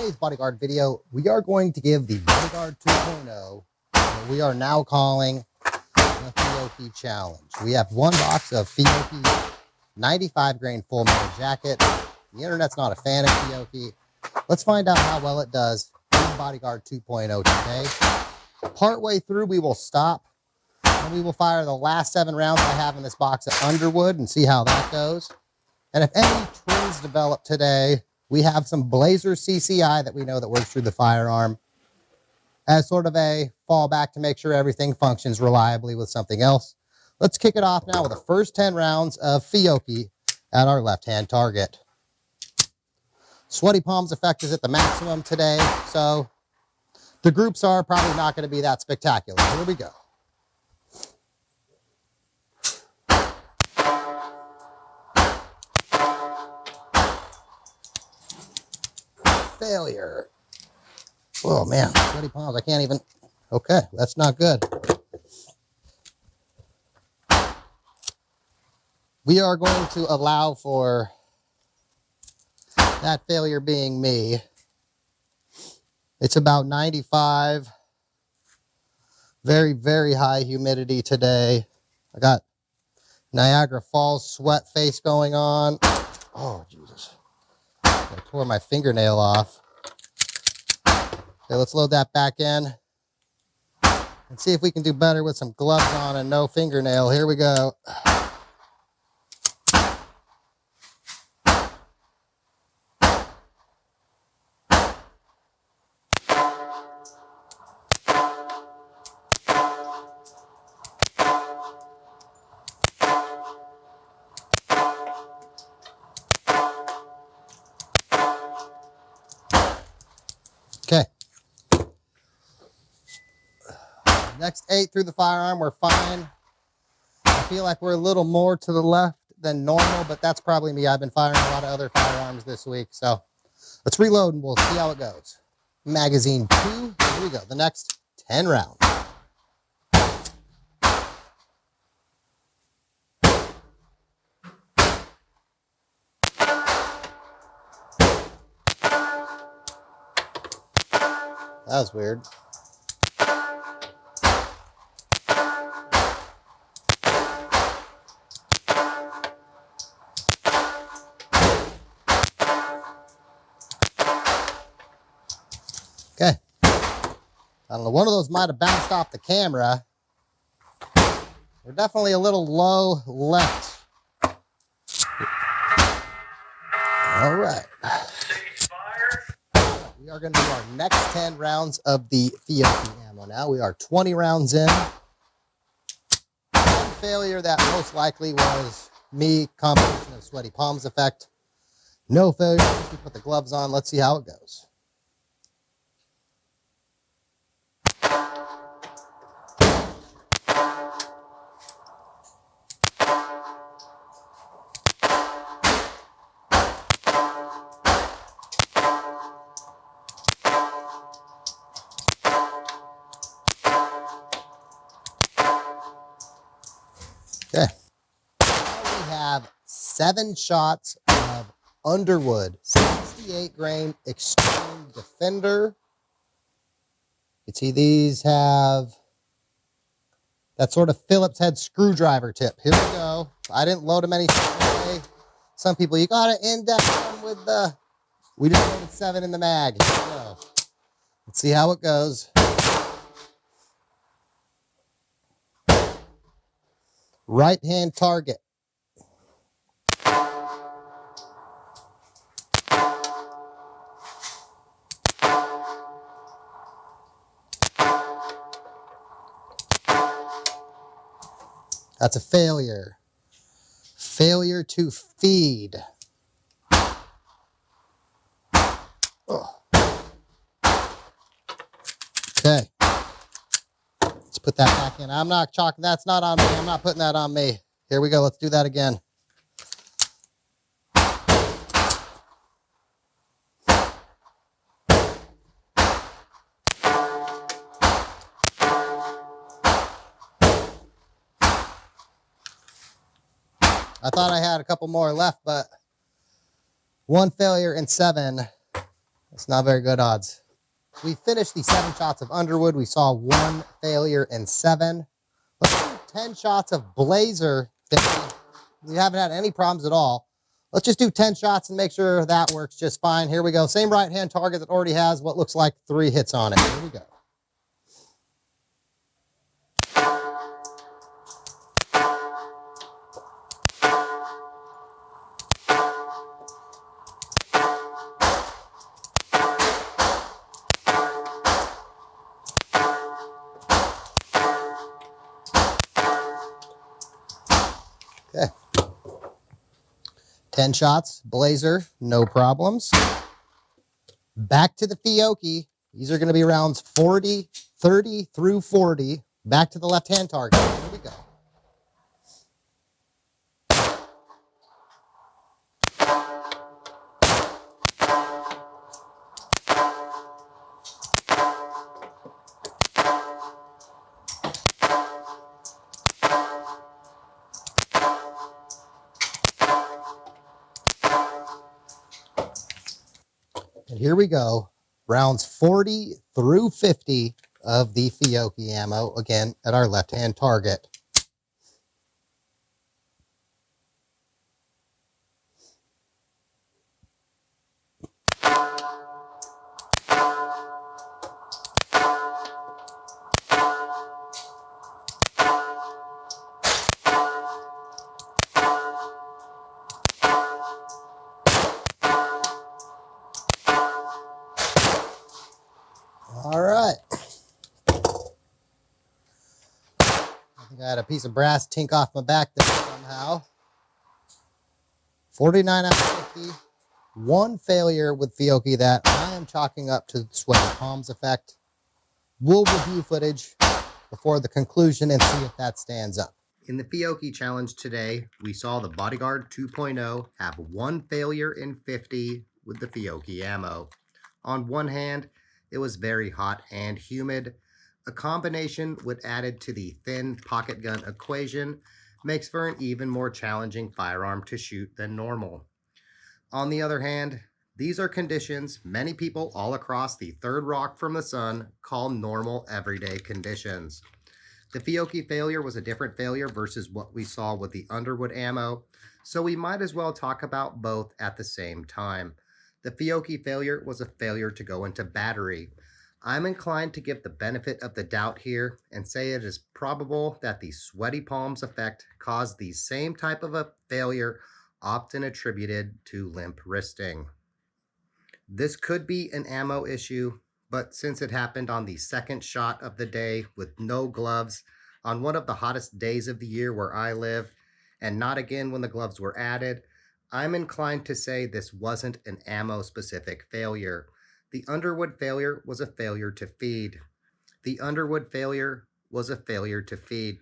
today's Bodyguard video, we are going to give the Bodyguard 2.0, what we are now calling the Fiocchi Challenge. We have one box of Fiocchi 95 grain full metal jacket. The internet's not a fan of Fiocchi. Let's find out how well it does in Bodyguard 2.0 today. Partway through, we will stop and we will fire the last 7 rounds I have in this box of Underwood and see how that goes. And if any trims develop today, we have some Blazer CCI that we know that works through the firearm as sort of a fallback to make sure everything functions reliably with something else. Let's kick it off now with the first 10 rounds of Fiocchi at our left-hand target. Sweaty palms effect is at the maximum today, so the groups are probably not going to be that spectacular. Here we go. Failure. Oh man, sweaty palms. I can't even. Okay, that's not good. We are going to allow for that failure being me. It's about 95. Very, very high humidity today. I got Niagara Falls sweat face going on. Oh, Jesus. I tore my fingernail off. Okay, let's load that back in and see if we can do better with some gloves on and no fingernail. Here we go. Okay. Next 8 through the firearm, we're fine. I feel like we're a little more to the left than normal, but that's probably me. I've been firing a lot of other firearms this week, so let's reload and we'll see how it goes. Magazine 2, here we go, the next 10 rounds. That was weird. Okay. I don't know, one of those might have bounced off the camera. We're definitely a little low left. All right. We are going to do our next 10 rounds of the Fiocchi ammo now. We are 20 rounds in. One failure that most likely was me, combination of sweaty palms effect. No failure. We put the gloves on. Let's see how it goes. Okay, now we have 7 shots of Underwood 68 grain Extreme Defender. You can see these have that sort of Phillips head screwdriver tip. Here we go. I didn't load them any today. Some people, you gotta index them with the, we just loaded 7 in the mag. Here we go. Let's see how it goes. Right-hand target. That's a failure. Failure to feed. Oh. Okay. Put that back in. I'm not chalking. That's not on me. I'm not putting that on me. Here we go. Let's do that again. I thought I had a couple more left, but one failure in 7 It's not very good odds. We finished the 7 shots of Underwood. We saw 1 failure in 7. Let's do 10 shots of Blazer. We haven't had any problems at all. Let's just do 10 shots and make sure that works just fine. Here we go. Same right-hand target that already has what looks like 3 hits on it. Here we go. Okay. 10 shots, Blazer, no problems. Back to the Fiocchi. These are going to be rounds 30 through 40. Back to the left-hand target. Here we go. And here we go. Rounds 40 through 50 of the Fiocchi ammo, again, at our left-hand target. All right. I think I had a piece of brass tink off my back there somehow. 49 out of 50. 1 failure with Fiocchi that I am chalking up to the sweaty palms effect. We'll review footage before the conclusion and see if that stands up. In the Fiocchi challenge today, we saw the Bodyguard 2.0 have 1 failure in 50 with the Fiocchi ammo. On one hand, it was very hot and humid. A combination with added to the thin pocket gun equation makes for an even more challenging firearm to shoot than normal. On the other hand, these are conditions many people all across the third rock from the sun call normal everyday conditions. The Fiocchi failure was a different failure versus what we saw with the Underwood ammo, so we might as well talk about both at the same time. The Fiocchi failure was a failure to go into battery. I'm inclined to give the benefit of the doubt here and say it is probable that the sweaty palms effect caused the same type of a failure often attributed to limp wristing. This could be an ammo issue, but since it happened on the second shot of the day with no gloves, on one of the hottest days of the year where I live, and not again when the gloves were added, I'm inclined to say this wasn't an ammo-specific failure. The Underwood failure was a failure to feed. The Underwood failure was a failure to feed.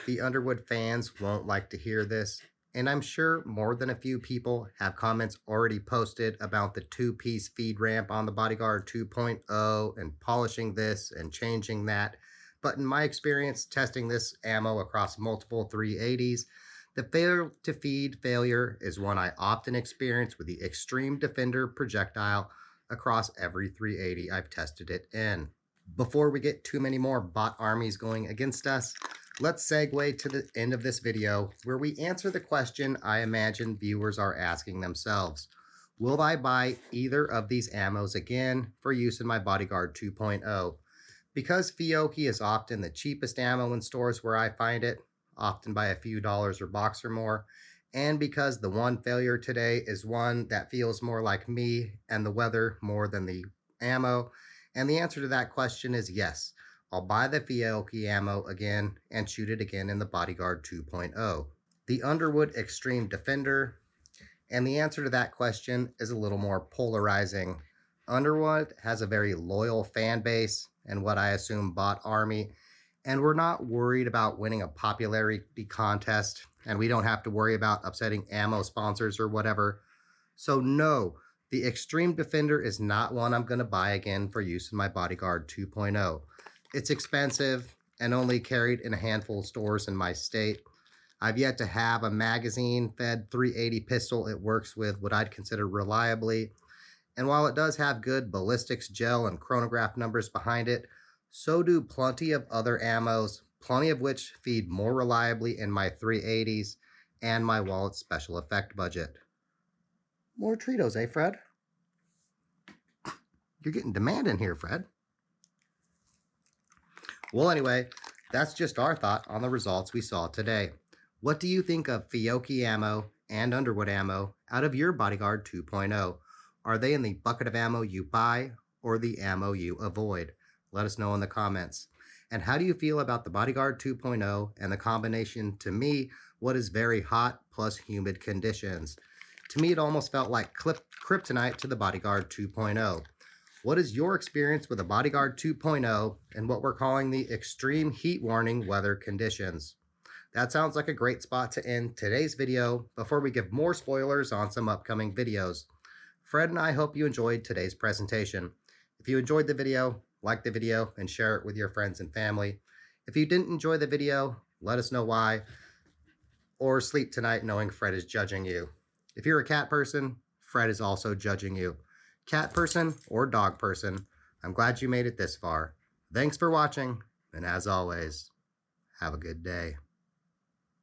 The Underwood fans won't like to hear this, and I'm sure more than a few people have comments already posted about the 2-piece feed ramp on the Bodyguard 2.0 and polishing this and changing that. But in my experience testing this ammo across multiple 380s, the failure to feed failure is one I often experience with the Extreme Defender projectile across every 380 I've tested it in. Before we get too many more bot armies going against us, let's segue to the end of this video where we answer the question I imagine viewers are asking themselves. Will I buy either of these ammos again for use in my Bodyguard 2.0? Because Fiocchi is often the cheapest ammo in stores where I find it, often by a few dollars or bucks or more, and because the one failure today is one that feels more like me and the weather more than the ammo, and the answer to that question is yes. I'll buy the Fiocchi ammo again and shoot it again in the Bodyguard 2.0. The Underwood Extreme Defender, and the answer to that question is a little more polarizing. Underwood has a very loyal fan base and what I assume bot army, and we're not worried about winning a popularity contest, and we don't have to worry about upsetting ammo sponsors or whatever. So no, the Extreme Defender is not one I'm going to buy again for use in my Bodyguard 2.0. It's expensive and only carried in a handful of stores in my state. I've yet to have a magazine-fed 380 pistol it works with what I'd consider reliably, And while it does have good ballistics gel and chronograph numbers behind it, so do plenty of other ammos, plenty of which feed more reliably in my 380s and my wallet's special effect budget. More Tritos, eh, Fred? You're getting demanding here, Fred. Well, anyway, that's just our thought on the results we saw today. What do you think of Fiocchi ammo and Underwood ammo out of your Bodyguard 2.0? Are they in the bucket of ammo you buy or the ammo you avoid? Let us know in the comments. And how do you feel about the Bodyguard 2.0 and the combination, to me, what is very hot plus humid conditions? To me, it almost felt like kryptonite to the Bodyguard 2.0. What is your experience with a Bodyguard 2.0 and what we're calling the extreme heat warning weather conditions? That sounds like a great spot to end today's video before we give more spoilers on some upcoming videos. Fred and I hope you enjoyed today's presentation. If you enjoyed the video, like the video and share it with your friends and family. If you didn't enjoy the video, let us know why, or sleep tonight knowing Fred is judging you. If you're a cat person, Fred is also judging you. Cat person or dog person, I'm glad you made it this far. Thanks for watching, and as always, have a good day.